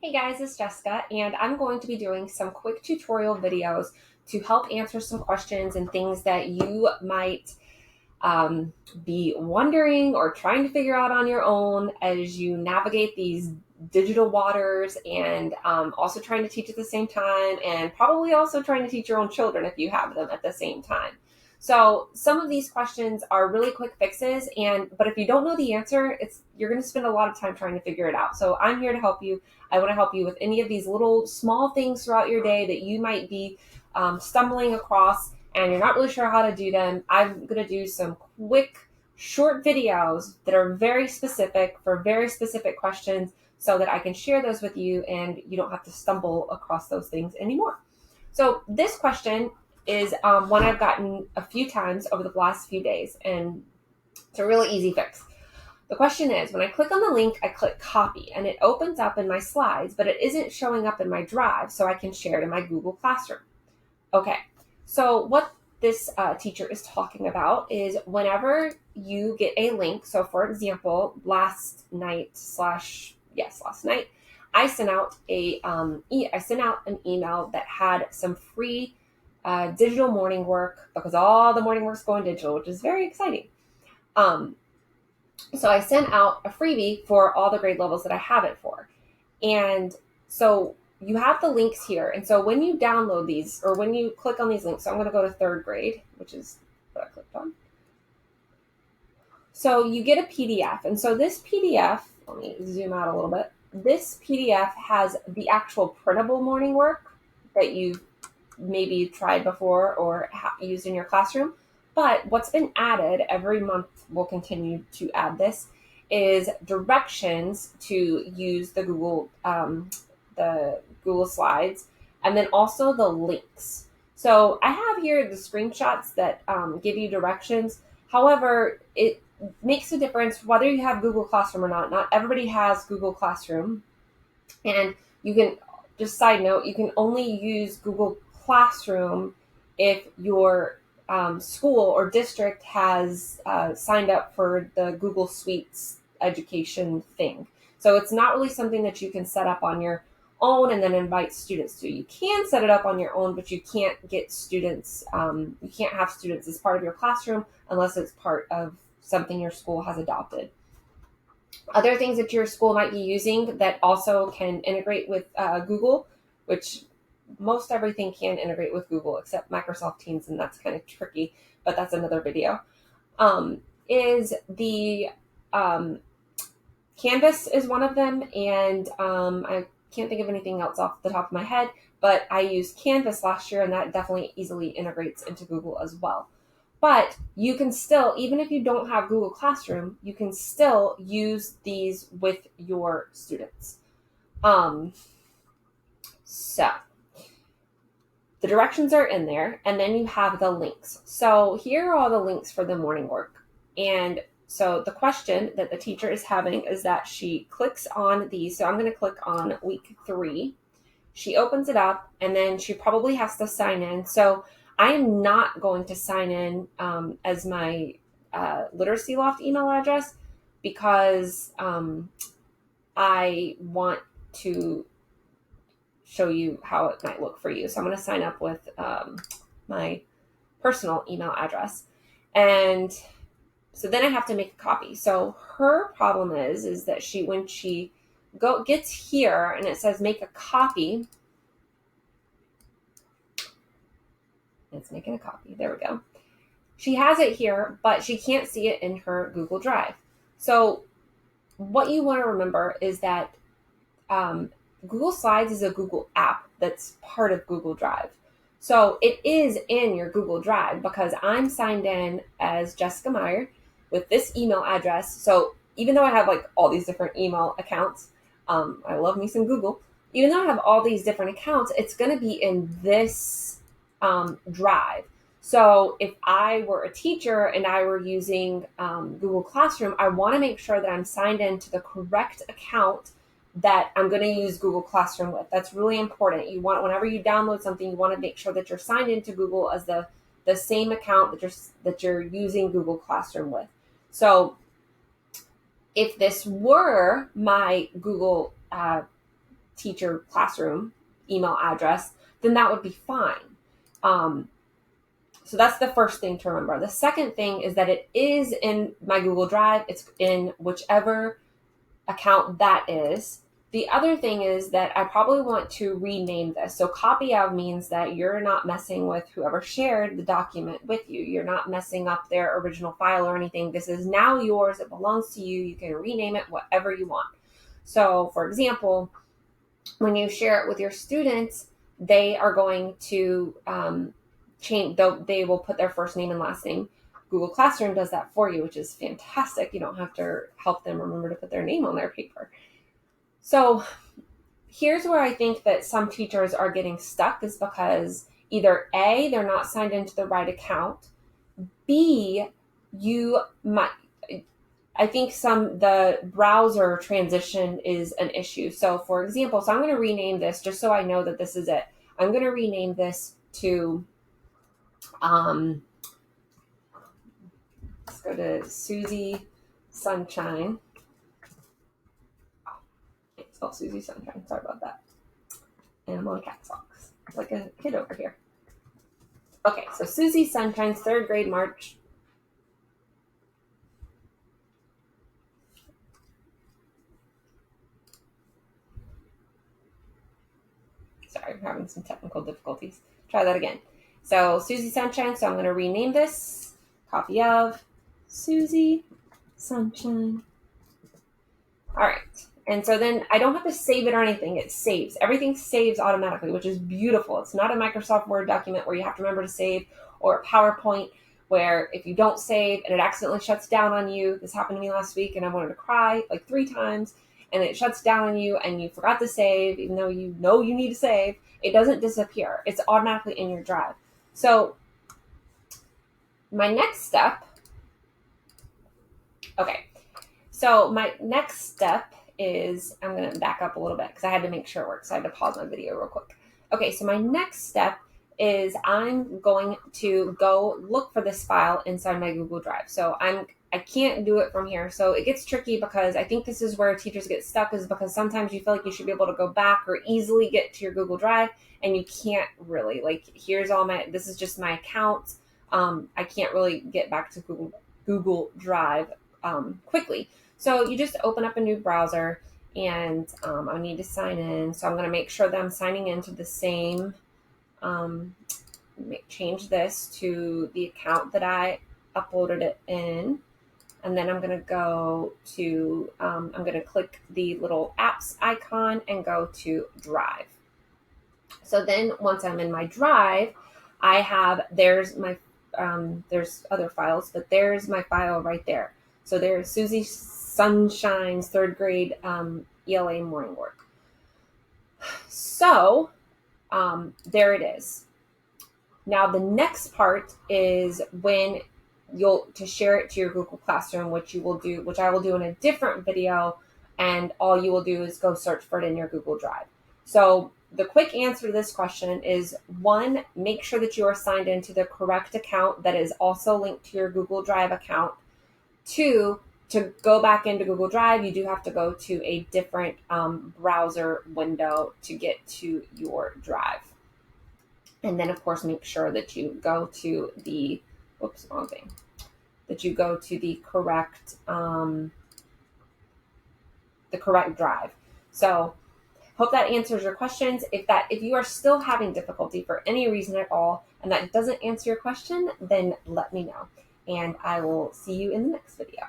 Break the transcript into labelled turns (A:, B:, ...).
A: Hey guys, it's Jessica, and I'm going to be doing some quick tutorial videos to help answer some questions and things that you might be wondering or trying to figure out on your own as you navigate these digital waters and also trying to teach at the same time, and probably also trying to teach your own children if you have them at the same time. So some of these questions are really quick fixes, but if you don't know the answer, you're going to spend a lot of time trying to figure it out. So I'm here to help you. I want to help you with any of these little small things throughout your day that you might be stumbling across and you're not really sure how to do them. I'm going to do some quick, short videos that are very specific for very specific questions so that I can share those with you and you don't have to stumble across those things anymore. So this question is one I've gotten a few times over the last few days, and it's a really easy fix. The question is, when I click on the link, I click copy, and it opens up in my slides, but it isn't showing up in my Drive, so I can share it in my Google Classroom. Okay, so what this teacher is talking about is whenever you get a link. So, for example, last night, I sent out I sent out an email that had some free digital morning work because all the morning work's going digital, which is very exciting. Um, so I sent out a freebie for all the grade levels that I have it for. And so you have the links here. And so when you download these or when you click on these links, so I'm going to go to third grade, which is what I clicked on. So you get a PDF. And so this PDF, let me zoom out a little bit. This PDF has the actual printable morning work that you've maybe tried before or used in your classroom. But what's been added every month, we'll continue to add this, is directions to use the Google Slides, and then also the links. So I have here the screenshots that give you directions. However, it makes a difference whether you have Google Classroom or not. Not everybody has Google Classroom, and you can, just side note, you can only use Google Classroom if your school or district has signed up for the Google Suites education thing. So it's not really something that you can set up on your own and then invite students to. You can set it up on your own, but you can't get students, you can't have students as part of your classroom unless it's part of something your school has adopted. Other things that your school might be using that also can integrate with Google, which most everything can integrate with Google except Microsoft Teams, and that's kind of tricky, but that's another video, is the Canvas is one of them, and I can't think of anything else off the top of my head, but I used Canvas last year, and that definitely easily integrates into Google as well. But you can still, even if you don't have Google Classroom, you can still use these with your students. So the directions are in there, and then you have the links. So here are all the links for the morning work. And so the question that the teacher is having is that she clicks on these. So I'm going to click on week 3. She opens it up, and then she probably has to sign in. So I am not going to sign in as my Literacy Loft email address because I want to show you how it might look for you. So I'm going to sign up with my personal email address. And so then I have to make a copy. So her problem is that when she gets here and it says make a copy, it's making a copy. There we go. She has it here, but she can't see it in her Google Drive. So what you want to remember is that Google Slides is a Google app that's part of Google Drive. So it is in your Google Drive because I'm signed in as Jessica Meyer with this email address. So even though I have like all these different email accounts, I love me some Google. Even though I have all these different accounts, it's going to be in this Drive. So if I were a teacher and I were using Google Classroom, I want to make sure that I'm signed in to the correct account that I'm going to use Google Classroom with. That's really important. You want, whenever you download something, you want to make sure that you're signed into Google as the same account that you're using Google Classroom with. So if this were my Google teacher classroom email address, then that would be fine. So that's the first thing to remember. The second thing is that it is in my Google Drive. It's in whichever account that is. The other thing is that I probably want to rename this. So copy of means that you're not messing with whoever shared the document with you. You're not messing up their original file or anything. This is now yours. It belongs to you. You can rename it whatever you want. So for example, when you share it with your students, they are going to they will put their first name and last name. Google Classroom does that for you, which is fantastic. You don't have to help them remember to put their name on their paper. So here's where I think that some teachers are getting stuck, is because either A, they're not signed into the right account. B, I think the browser transition is an issue. So for example, I'm going to rename this just so I know that this is it. I'm going to rename this to, let's go to Susie Sunshine. It's spelled Susie Sunshine. Sorry about that. And I'm on cat socks. It's like a kid over here. Okay, so Susie Sunshine's 3rd grade March. Sorry, I'm having some technical difficulties. Try that again. So Susie Sunshine, so I'm going to rename this. Copy of Susie Sunshine. All right. And so then I don't have to save it or anything. It saves. Everything saves automatically, which is beautiful. It's not a Microsoft Word document where you have to remember to save, or a PowerPoint where if you don't save and it accidentally shuts down on you. This happened to me last week and I wanted to cry like 3 times, and it shuts down on you and you forgot to save, even though you know you need to save. It doesn't disappear. It's automatically in your drive. So my next step, is, I'm going to back up a little bit because I had to make sure it works. So I had to pause my video real quick. Okay, so my next step is I'm going to go look for this file inside my Google Drive. So I can't do it from here. So it gets tricky because I think this is where teachers get stuck, is because sometimes you feel like you should be able to go back or easily get to your Google Drive, and you can't really. Like, this is just my account. I can't really get back to Google Drive quickly. So you just open up a new browser, and I need to sign in. So I'm going to make sure that I'm signing into the same, change this to the account that I uploaded it in. And then I'm going to go to, I'm going to click the little apps icon and go to Drive. So then once I'm in my Drive, there's other files, but there's my file right there. So there's Susie Sunshine's 3rd grade ELA morning work. So there it is. Now the next part is when to share it to your Google Classroom, which I will do in a different video, and all you will do is go search for it in your Google Drive. So the quick answer to this question is 1, make sure that you are signed into the correct account that is also linked to your Google Drive account. 2, to go back into Google Drive, you do have to go to a different browser window to get to your drive. And then, of course, make sure that you go to the, that you go to the correct drive. So hope that answers your questions. If you are still having difficulty for any reason at all, and that doesn't answer your question, then let me know. And I will see you in the next video.